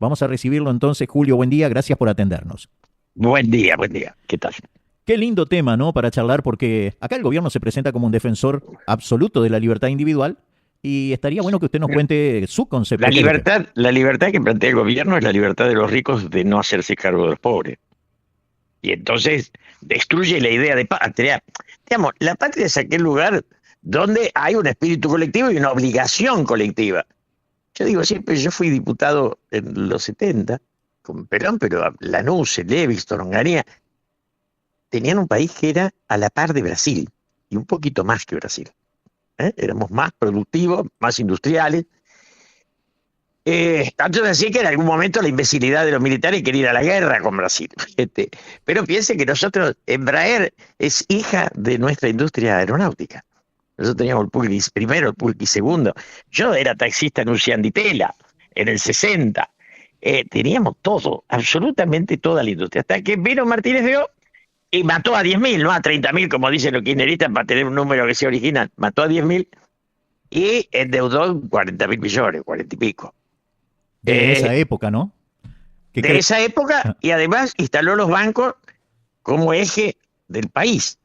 Vamos a recibirlo entonces. Julio, buen día, gracias por atendernos. Buen día, buen día. ¿Qué tal? Qué lindo tema, ¿no? Para charlar, porque acá el gobierno se presenta como un defensor absoluto de la libertad individual y estaría bueno que usted nos cuente su concepto. ¿Qué es lo que... La libertad que plantea el gobierno es la libertad de los ricos de no hacerse cargo de los pobres. Y entonces destruye la idea de patria. Digamos, la patria es aquel lugar donde hay un espíritu colectivo y una obligación colectiva. Yo digo siempre, yo fui diputado en los 70 con Perón, pero Lanús, Levingston, Onganía, tenían un país que era a la par de Brasil y un poquito más que Brasil. Éramos más productivos, más industriales. Tanto es así que en algún momento la imbecilidad de los militares quería ir a la guerra con Brasil. Pero piense que nosotros, Embraer es hija de nuestra industria aeronáutica. Nosotros teníamos el Pulqui primero, el Pulqui segundo. Yo era taxista en Ucianditela en el 60. Teníamos todo, absolutamente toda la industria. Hasta que vino Martínez de O y mató a 10.000, no a 30.000, como dicen los kirchneristas, para tener un número que sea original. Mató a 10.000 y endeudó 40.000 millones, 40 y pico. De esa época, ¿no? De esa época, y además instaló los bancos como eje del país.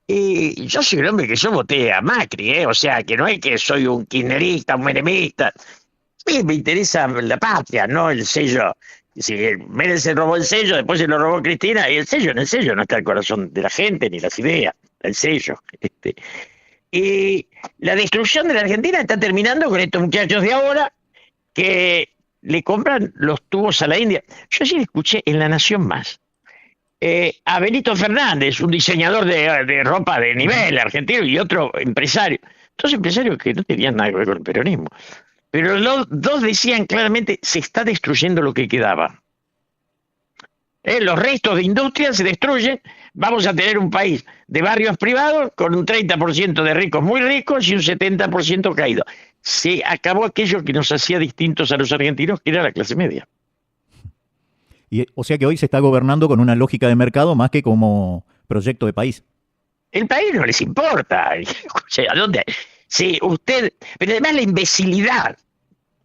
Y yo soy un hombre que yo voté a Macri, o sea, que no es que soy un kirchnerista, un menemista. Sí, me interesa la patria, no el sello. Si Menem se robó el sello, después se lo robó Cristina, y en el sello no está el corazón de la gente, ni las ideas, el sello. Y la destrucción de la Argentina está terminando con estos muchachos de ahora que le compran los tubos a la India. Yo ayer escuché en La Nación Más a Benito Fernández, un diseñador de ropa de nivel argentino, y otro empresario. Dos empresarios que no tenían nada que ver con el peronismo. Pero los dos decían claramente, se está destruyendo lo que quedaba. Los restos de industria se destruyen, vamos a tener un país de barrios privados con un 30% de ricos muy ricos y un 70% caído. Se acabó aquello que nos hacía distintos a los argentinos, que era la clase media. Y, o sea que hoy se está gobernando con una lógica de mercado más que como proyecto de país. El país no les importa. O sea, ¿dónde? Sí, usted... Pero además la imbecilidad.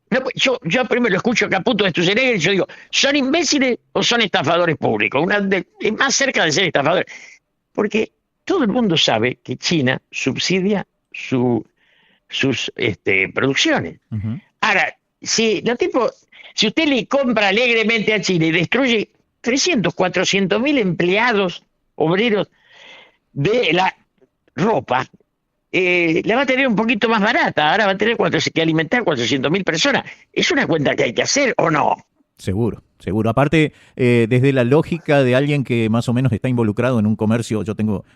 No, yo primero lo escucho a Caputo de Sturzenegger y yo digo, ¿son imbéciles o son estafadores públicos? Es más cerca de ser estafadores. Porque todo el mundo sabe que China subsidia sus producciones. Uh-huh. Ahora, si usted le compra alegremente a China y destruye 300, 400 mil empleados obreros de la ropa, la va a tener un poquito más barata. Ahora va a tener que alimentar 400.000 personas. ¿Es una cuenta que hay que hacer o no? Seguro, seguro. Aparte, desde la lógica de alguien que más o menos está involucrado en un comercio,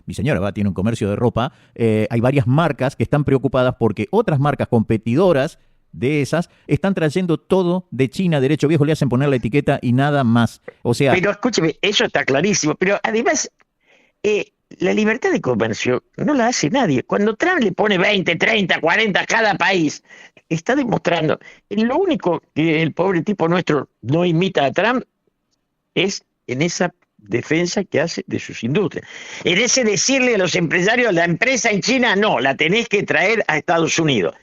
mi señora tiene un comercio de ropa, hay varias marcas que están preocupadas porque otras marcas competidoras de esas están trayendo todo de China, derecho viejo, le hacen poner la etiqueta y nada más. O sea... Pero escúcheme, eso está clarísimo, pero además... la libertad de comercio no la hace nadie. Cuando Trump le pone 20, 30, 40 a cada país, está demostrando. Lo único que el pobre tipo nuestro no imita a Trump es en esa defensa que hace de sus industrias. En ese decirle a los empresarios, la empresa en China no, la tenés que traer a Estados Unidos.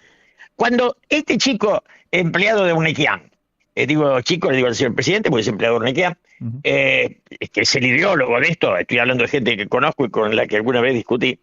Cuando este chico empleado de Unequian, digo chico, le digo al señor presidente, porque es empleado de Unequian, Uh-huh. que es el ideólogo de esto, estoy hablando de gente que conozco y con la que alguna vez discutí,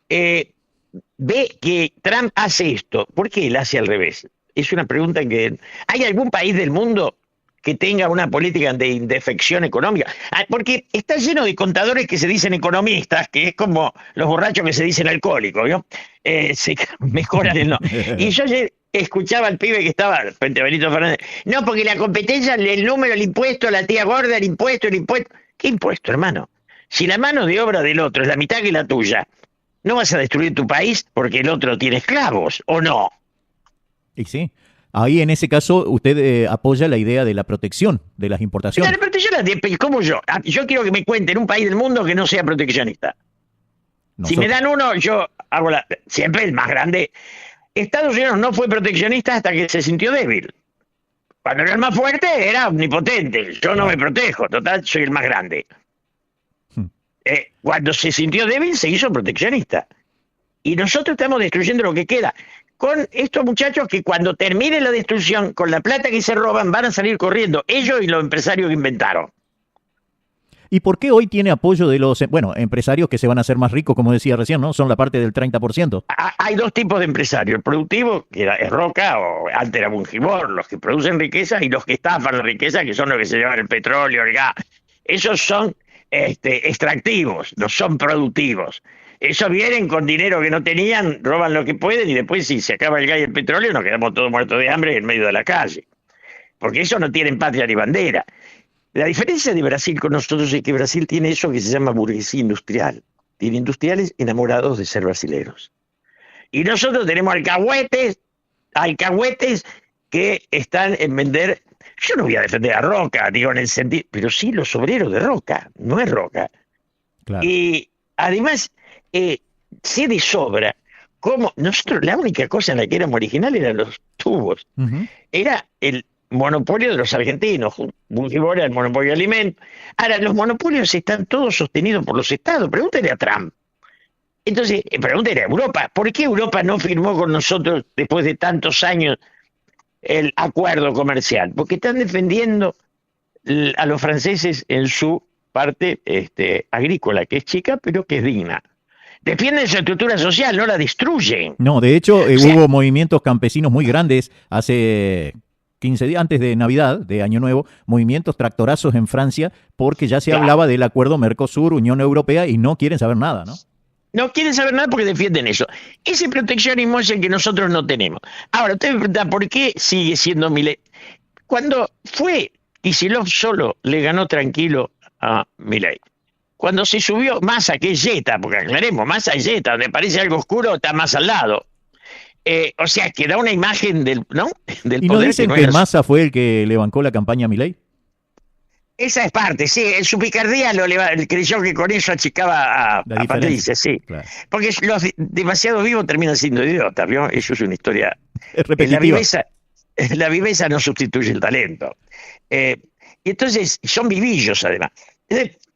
ve que Trump hace esto, ¿por qué él hace al revés? Es una pregunta en que... ¿Hay algún país del mundo que tenga una política de indefección económica? Porque está lleno de contadores que se dicen economistas, que es como los borrachos que se dicen alcohólicos, ¿no? Se mejoran el no. Y yo escuchaba al pibe que estaba frente a Benito Fernández. No, porque la competencia, el número, el impuesto, la tía gorda, el impuesto. ¿Qué impuesto, hermano? Si la mano de obra del otro es la mitad que la tuya, ¿no vas a destruir tu país porque el otro tiene esclavos, o no? Y sí, ahí en ese caso usted apoya la idea de la protección de las importaciones. La protección, ¿cómo yo? Yo quiero que me cuenten un país del mundo que no sea proteccionista. Si me dan uno, yo hago siempre el más grande. Estados Unidos no fue proteccionista hasta que se sintió débil. Cuando era el más fuerte, era omnipotente. Yo no me protejo, total, soy el más grande. Cuando se sintió débil, se hizo proteccionista. Y nosotros estamos destruyendo lo que queda. con estos muchachos que cuando termine la destrucción, con la plata que se roban, van a salir corriendo, ellos y los empresarios que inventaron. ¿Y por qué hoy tiene apoyo de los, bueno, empresarios que se van a hacer más ricos, como decía recién, ¿no? Son la parte del 30%. Hay dos tipos de empresarios, el productivo, que es Roca, o antes era Bungibor, los que producen riqueza, y los que estafan la riqueza, que son los que se llevan el petróleo, el gas. Esos son extractivos, no son productivos. Esos vienen con dinero que no tenían, roban lo que pueden, y después si se acaba el gas y el petróleo, nos quedamos todos muertos de hambre en medio de la calle. Porque esos no tienen patria ni bandera. La diferencia de Brasil con nosotros es que Brasil tiene eso que se llama burguesía industrial. Tiene industriales enamorados de ser brasileros. Y nosotros tenemos alcahuetes que están en vender. Yo no voy a defender a Roca, digo en el sentido, pero sí los obreros de Roca, no es Roca. Claro. Y además, sé de sobra cómo nosotros la única cosa en la que éramos originales eran los tubos. Era el monopolio de los argentinos. Bungibor era el monopolio de alimentos. Ahora, los monopolios están todos sostenidos por los estados. Pregúntale a Trump. Entonces, pregúntale a Europa. ¿Por qué Europa no firmó con nosotros, después de tantos años, el acuerdo comercial? Porque están defendiendo a los franceses en su parte agrícola, que es chica, pero que es digna. Defienden su estructura social, no la destruyen. No, de hecho, hubo movimientos campesinos muy grandes hace 15 días antes de Navidad, de Año Nuevo, movimientos tractorazos en Francia, porque ya se hablaba del acuerdo Mercosur-Unión Europea y no quieren saber nada, ¿no? No quieren saber nada porque defienden eso. Ese proteccionismo es el que nosotros no tenemos. Ahora, usted me pregunta, ¿por qué sigue siendo Milei? Cuando fue Kicillof solo, le ganó tranquilo a Milei. Cuando se subió Massa, que es Jetta, porque aclaremos, Massa es Jetta, donde parece algo oscuro, está más al lado. O sea, que da una imagen del, ¿no? del ¿Y poder. no dicen que Massa fue el que le bancó la campaña a Milei? Esa es parte, sí. En su picardía creyó que con eso achicaba a Patricia, sí. Claro. Porque los demasiado vivos terminan siendo idiotas, ¿vio? Eso es una historia. Es repetitiva. La viveza no sustituye el talento. Y entonces, son vivillos, además.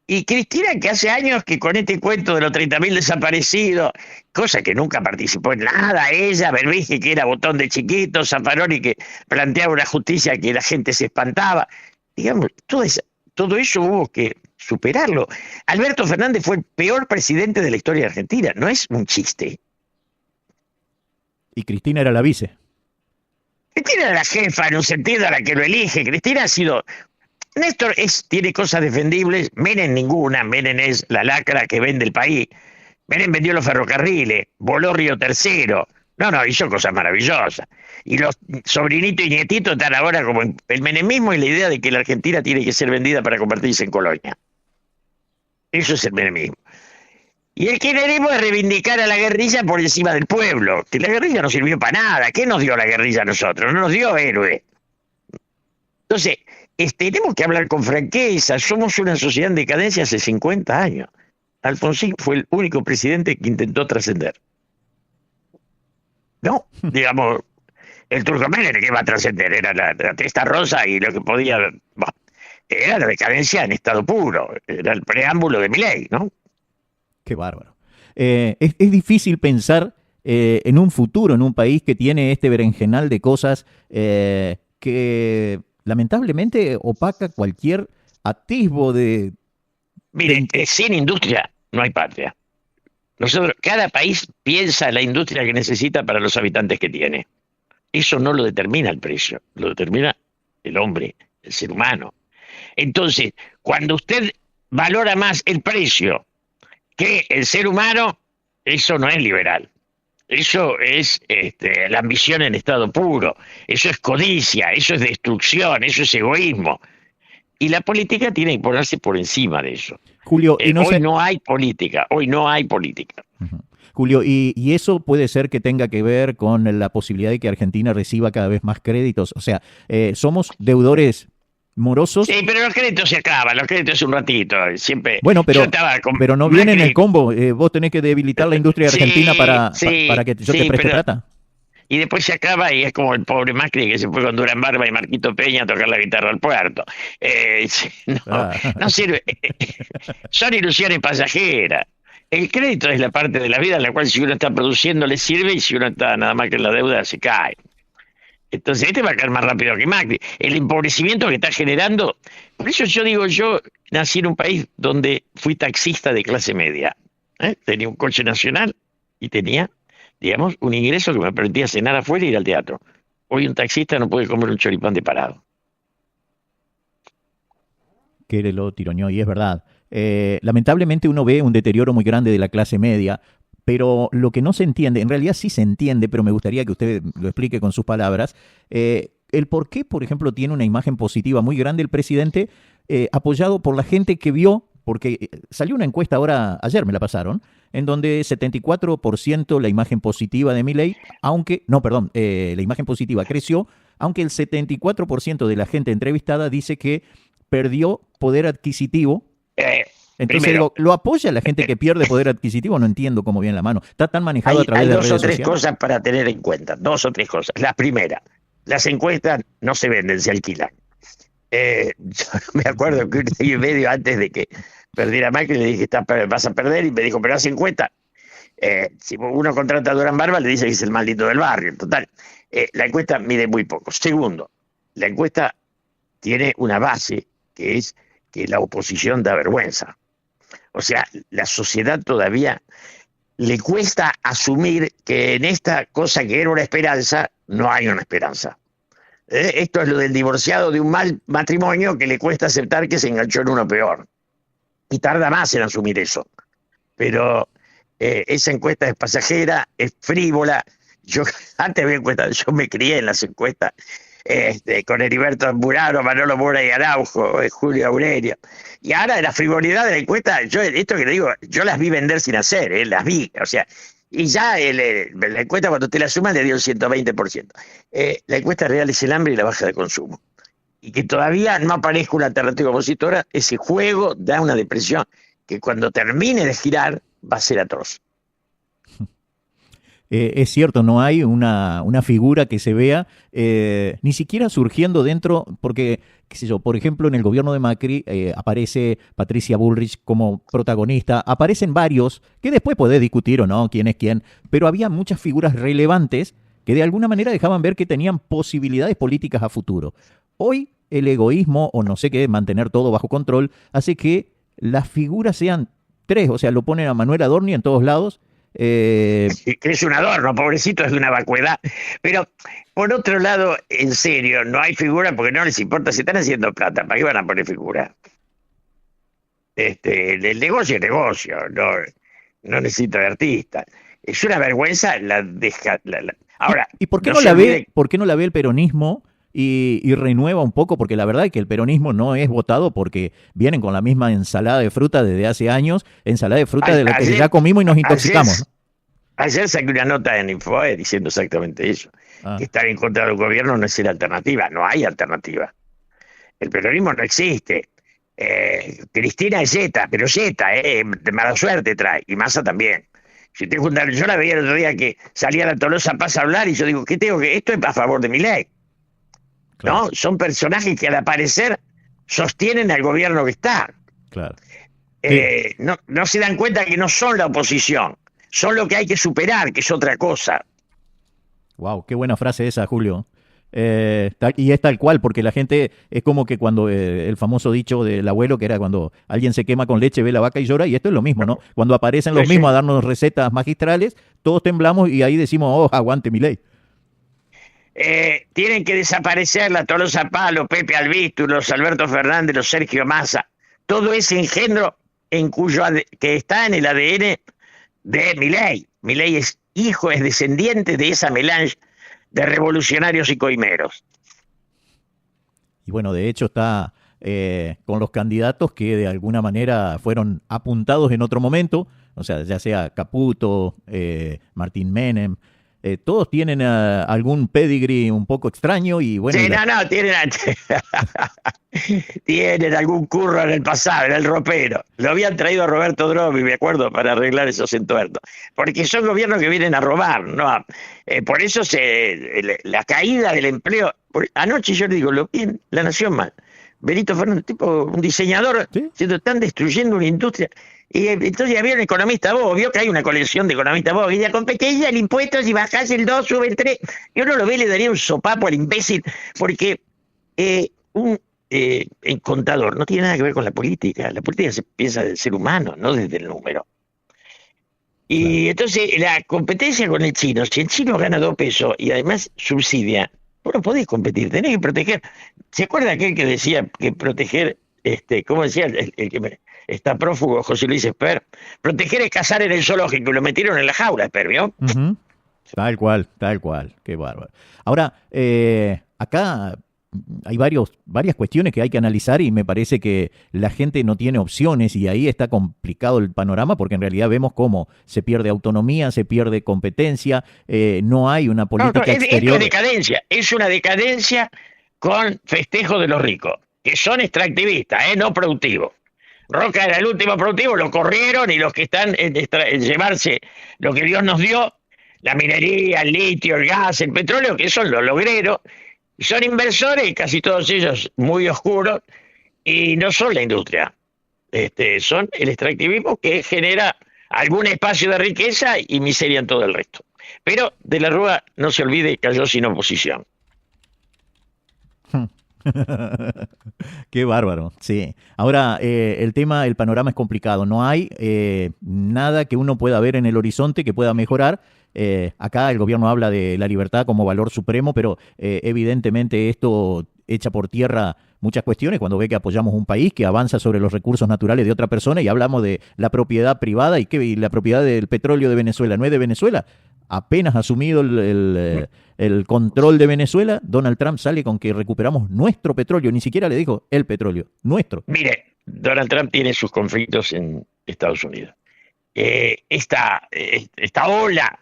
Y Cristina, que hace años que con este cuento de los 30.000 desaparecidos, cosa que nunca participó en nada, ella, Berbige, que era botón de chiquito, Zaffaroni, que planteaba una justicia que la gente se espantaba, digamos, todo eso hubo que superarlo. Alberto Fernández fue el peor presidente de la historia de Argentina, no es un chiste. Y Cristina era la vice. Cristina era la jefa, en un sentido, a la que lo elige. Cristina ha sido... Néstor tiene cosas defendibles, Menem ninguna. Menem es la lacra que vende el país. Menem vendió los ferrocarriles, voló Río Tercero. No, hizo cosas maravillosas. Y los sobrinitos y nietitos están ahora como el menemismo y la idea de que la Argentina tiene que ser vendida para convertirse en colonia. Eso es el menemismo. Y el kirchnerismo es reivindicar a la guerrilla por encima del pueblo. Que la guerrilla no sirvió para nada. ¿Qué nos dio la guerrilla a nosotros? No nos dio héroe. Entonces, tenemos que hablar con franqueza. Somos una sociedad en decadencia hace 50 años. Alfonsín fue el único presidente que intentó trascender. No, digamos, el Turcomen que va a trascender, era la testa rosa y lo que podía... Bueno, era la decadencia en estado puro, era el preámbulo de Milei, ¿no? Qué bárbaro. Es difícil pensar en un futuro, en un país que tiene este berenjenal de cosas que lamentablemente opaca cualquier atisbo de... Mire, sin industria no hay patria. Cada país piensa la industria que necesita para los habitantes que tiene. Eso no lo determina el precio, lo determina el hombre, el ser humano. Entonces, cuando usted valora más el precio que el ser humano, eso no es liberal. Eso es la ambición en estado puro, eso es codicia, eso es destrucción, eso es egoísmo. Y la política tiene que ponerse por encima de eso. Julio, no hay política, hoy no hay política. Uh-huh. Julio, y eso puede ser que tenga que ver con la posibilidad de que Argentina reciba cada vez más créditos. O sea, somos deudores morosos. Sí, pero los créditos se acaban, los créditos un ratito, siempre. Bueno, pero no viene en el combo. Vos tenés que debilitar la industria argentina para que yo te preste plata. Y después se acaba y es como el pobre Macri que se fue con Durán Barba y Marquito Peña a tocar la guitarra al puerto. No sirve. Son ilusiones pasajeras. El crédito es la parte de la vida en la cual si uno está produciendo le sirve y si uno está nada más que en la deuda se cae. Entonces este va a caer más rápido que Macri. El empobrecimiento que está generando. Por eso yo digo, yo nací en un país donde fui taxista de clase media. Tenía un coche nacional y tenía, digamos, un ingreso que me permitía cenar afuera y ir al teatro. Hoy un taxista no puede comer un choripán de parado. Que lo tironeó, y es verdad. Lamentablemente uno ve un deterioro muy grande de la clase media, pero lo que no se entiende, en realidad sí se entiende, pero me gustaría que usted lo explique con sus palabras, el por qué, por ejemplo, tiene una imagen positiva muy grande el presidente, apoyado por la gente que vio, porque salió una encuesta ahora, ayer me la pasaron, en donde 74% la imagen positiva de Milei, aunque, no, perdón, la imagen positiva creció, aunque el 74% de la gente entrevistada dice que perdió poder adquisitivo. Entonces Primero, ¿lo apoya la gente que pierde poder adquisitivo? No entiendo cómo viene la mano. Está tan manejado a través hay de dos o redes tres sociales. cosas para tener en cuenta. Dos o tres cosas. La primera, las encuestas no se venden, se alquilan. Yo me acuerdo que un año y medio antes de que perdiera Macri le dije, vas a perder, y me dijo, pero haz encuesta. Si uno contrata a Durán Barba, le dice que es el maldito del barrio. Total, la encuesta mide muy poco. Segundo, la encuesta tiene una base, que es que la oposición da vergüenza. O sea, la sociedad todavía le cuesta asumir que en esta cosa que era una esperanza, no hay una esperanza. Esto es lo del divorciado de un mal matrimonio que le cuesta aceptar que se enganchó en uno peor. Y tarda más en asumir eso. Pero esa encuesta es pasajera, es frívola. Yo antes había encuestas, yo me crié en las encuestas con Heriberto Amburano, Manolo Mora y Araujo, Julio Aurelio. Y ahora la frivolidad de la encuesta, yo esto que le digo, yo las vi vender sin hacer, las vi, o sea, y ya la encuesta cuando te la sumas le dio el 120%. La encuesta real es el hambre y la baja de consumo. Y que todavía no aparezca una alternativa opositora, ese juego da una depresión que cuando termine de girar va a ser atroz. Es cierto, no hay una figura que se vea ni siquiera surgiendo dentro, porque, qué sé yo, por ejemplo, en el gobierno de Macri aparece Patricia Bullrich como protagonista, aparecen varios, que después podés discutir o no quién es quién, pero había muchas figuras relevantes que de alguna manera dejaban ver que tenían posibilidades políticas a futuro. Hoy el egoísmo, o no sé qué, mantener todo bajo control, hace que las figuras sean tres, o sea, lo ponen a Manuel Adorni en todos lados. Que es un adorno, pobrecito, es de una vacuidad. Pero, por otro lado, en serio, no hay figura porque no les importa, si están haciendo plata, ¿para qué van a poner figura? El negocio es negocio, no necesita de artista. Es una vergüenza la deja. Ahora, ¿Y por qué no no se la olvide, ve, por qué no la ve el peronismo y renueva un poco? Porque la verdad es que el peronismo no es votado porque vienen con la misma ensalada de fruta desde hace años, ensalada de fruta de la que ya comimos y nos intoxicamos, ¿no? Ayer saqué una nota en Infobae diciendo exactamente eso. Que estar en contra del gobierno no es la alternativa, no hay alternativa. El peronismo no existe. Cristina es Zeta, pero Zeta, de mala suerte trae, y Massa también. Si te juntan, yo la veía el otro día que salía la Tolosa Paz a hablar y yo digo, ¿qué tengo que? Esto es a favor de Milei. Claro. ¿No? Son personajes que al aparecer sostienen al gobierno que está. Claro. No se dan cuenta que no son la oposición, son lo que hay que superar, que es otra cosa. Wow, qué buena frase esa, Julio. Y es tal cual, porque la gente es como que cuando el famoso dicho del abuelo, que era cuando alguien se quema con leche, ve la vaca y llora, y esto es lo mismo, ¿no? Cuando aparecen los mismos a darnos recetas magistrales, todos temblamos y ahí decimos, oh, aguante mi ley. Tienen que desaparecer la Tolosa Paz, los Pepe Albistu, los Alberto Fernández, los Sergio Massa, todo ese engendro que está en el ADN de Milei. Milei es hijo, es descendiente de esa melange de revolucionarios y coimeros. Y bueno, de hecho está con los candidatos que de alguna manera fueron apuntados en otro momento, o sea, ya sea Caputo, Martín Menem, todos tienen algún pedigree un poco extraño y bueno. Sí, tienen algún curro en el pasado, en el ropero. Lo habían traído a Roberto Dromi, me acuerdo, para arreglar esos entuertos. Porque son gobiernos que vienen a robar, ¿no? Por eso la caída del empleo. Anoche yo digo, lo vi en La Nación mal. Benito Fernández, tipo un diseñador, ¿Sí? diciendo, están destruyendo una industria. Y entonces había un economista bobo, vio que hay una colección de economistas bobos, y ya con pequeña el impuesto, si bajás el 2 sube el 3. Y uno lo ve y le daría un sopapo al imbécil, porque un contador no tiene nada que ver con la política. La política se piensa del ser humano, no desde el número. Claro. Y entonces la competencia con el chino, si el chino gana 2 pesos y además subsidia, vos no podés competir, tenés que proteger. ¿Se acuerda aquel que decía que proteger, cómo decía está prófugo José Luis Esper? Proteger es cazar en el zoológico, y lo metieron en la jaula, Esper, ¿vio? Ujú. Tal cual, qué bárbaro. Ahora, acá hay varias cuestiones que hay que analizar y me parece que la gente no tiene opciones y ahí está complicado el panorama porque en realidad vemos cómo se pierde autonomía, se pierde competencia, no hay una No, política esto es exterior. decadencia, es una decadencia con festejo de los ricos, que son extractivistas, no productivos. Roca era el último productivo, lo corrieron y los que están en llevarse lo que Dios nos dio, la minería, el litio, el gas, el petróleo, que son los logreros, son inversores, casi todos ellos muy oscuros, y no son la industria, son el extractivismo que genera algún espacio de riqueza y miseria en todo el resto. Pero de la Rúa, no se olvide, cayó sin oposición. Qué bárbaro, sí. Ahora, el panorama es complicado. No hay nada que uno pueda ver en el horizonte que pueda mejorar. Acá el gobierno habla de la libertad como valor supremo, pero evidentemente esto echa por tierra muchas cuestiones cuando ve que apoyamos un país que avanza sobre los recursos naturales de otra persona y hablamos de la propiedad privada y la propiedad del petróleo de Venezuela. ¿No es de Venezuela? Apenas asumido el control de Venezuela, Donald Trump sale con que recuperamos nuestro petróleo, ni siquiera le dijo el petróleo, nuestro. Mire, Donald Trump tiene sus conflictos en Estados Unidos. Esta ola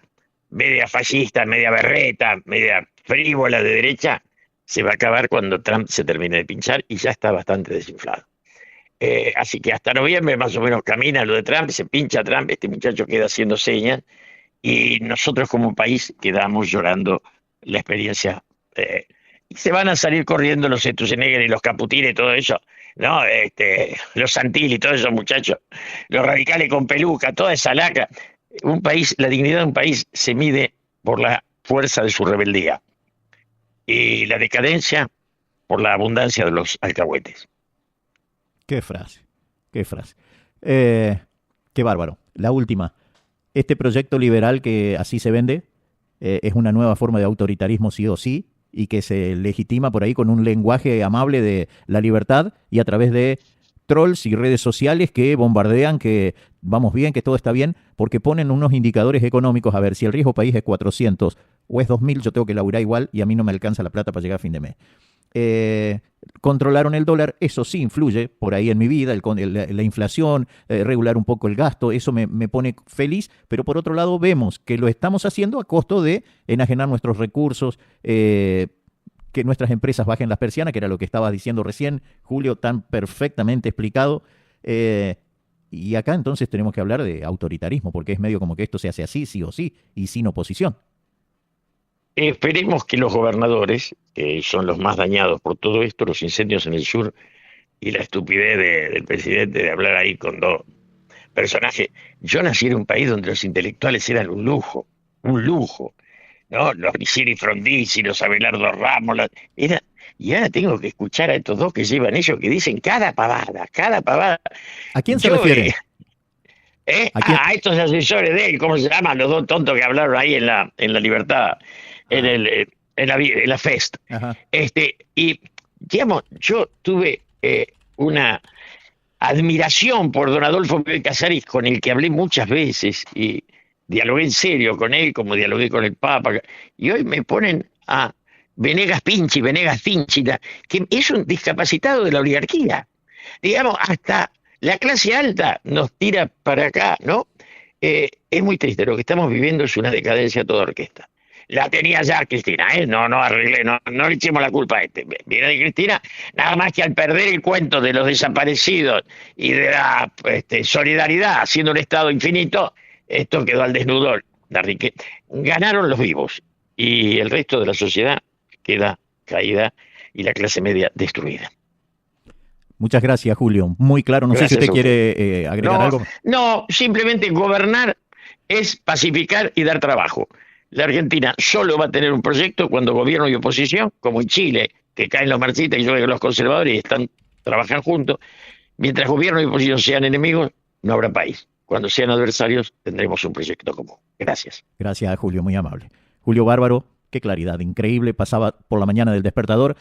media fascista, media berreta, media frívola de derecha, se va a acabar cuando Trump se termine de pinchar y ya está bastante desinflado. Así que hasta noviembre más o menos camina lo de Trump, se pincha Trump, este muchacho queda haciendo señas y nosotros como país quedamos llorando la experiencia. Y se van a salir corriendo los Sturzenegger y los Caputines y todo eso, ¿no? Los Santilli y todos esos muchachos, los radicales con peluca, toda esa laca. Un país, la dignidad de un país se mide por la fuerza de su rebeldía y la decadencia por la abundancia de los alcahuetes. Qué frase, qué frase. Qué bárbaro. La última. Este proyecto liberal que así se vende es una nueva forma de autoritarismo sí o sí y que se legitima por ahí con un lenguaje amable de la libertad y a través de trolls y redes sociales que bombardean que vamos bien, que todo está bien, porque ponen unos indicadores económicos. A ver, si el riesgo país es 400 o es 2000, yo tengo que laburar igual y a mí no me alcanza la plata para llegar a fin de mes. Controlaron el dólar, eso sí influye por ahí en mi vida, la inflación, regular un poco el gasto, eso me pone feliz, pero por otro lado vemos que lo estamos haciendo a costo de enajenar nuestros recursos, que nuestras empresas bajen las persianas, que era lo que estabas diciendo recién, Julio, tan perfectamente explicado. Y acá entonces tenemos que hablar de autoritarismo, porque es medio como que esto se hace así, sí o sí, y sin oposición. Esperemos que los gobernadores, que son los más dañados por todo esto, los incendios en el sur y la estupidez del presidente de hablar ahí con dos personajes. Yo nací en un país donde los intelectuales eran un lujo, ¿no? Los Vicini Frondizi, los Abelardo Ramos, y ahora tengo que escuchar a estos dos que llevan ellos que dicen cada pavada. ¿A quién se Yo, refiere? ¿A quién? a estos asesores de él, ¿cómo se llaman? Los dos tontos que hablaron ahí en la Libertad, en la Fest. Ajá. Y digamos, yo tuve una admiración por don Adolfo Bioy Casares, con el que hablé muchas veces y dialogué en serio con él, como dialogué con el Papa, y hoy me ponen a Venegas Pinchi, Venegas Cinchita, que es un discapacitado de la oligarquía. Digamos, hasta la clase alta nos tira para acá, ¿no? Es muy triste, lo que estamos viviendo es una decadencia a toda orquesta. La tenía ya Cristina, no arreglé, no le echemos la culpa a Viene de Cristina, nada más que al perder el cuento de los desaparecidos y de la solidaridad haciendo un Estado infinito, esto quedó al desnudo. Ganaron los vivos y el resto de la sociedad queda caída y la clase media destruida. Muchas gracias, Julio. Muy claro. No sé si Gracias usted a usted. quiere agregar No, algo. no, simplemente gobernar es pacificar y dar trabajo. La Argentina solo va a tener un proyecto cuando gobierno y oposición, como en Chile, que caen los marxistas y llueven los conservadores y trabajan juntos. Mientras gobierno y oposición sean enemigos, no habrá país. Cuando sean adversarios, tendremos un proyecto común. Gracias. Gracias, Julio. Muy amable. Julio Bárbaro, qué claridad increíble. Pasaba por la mañana del despertador.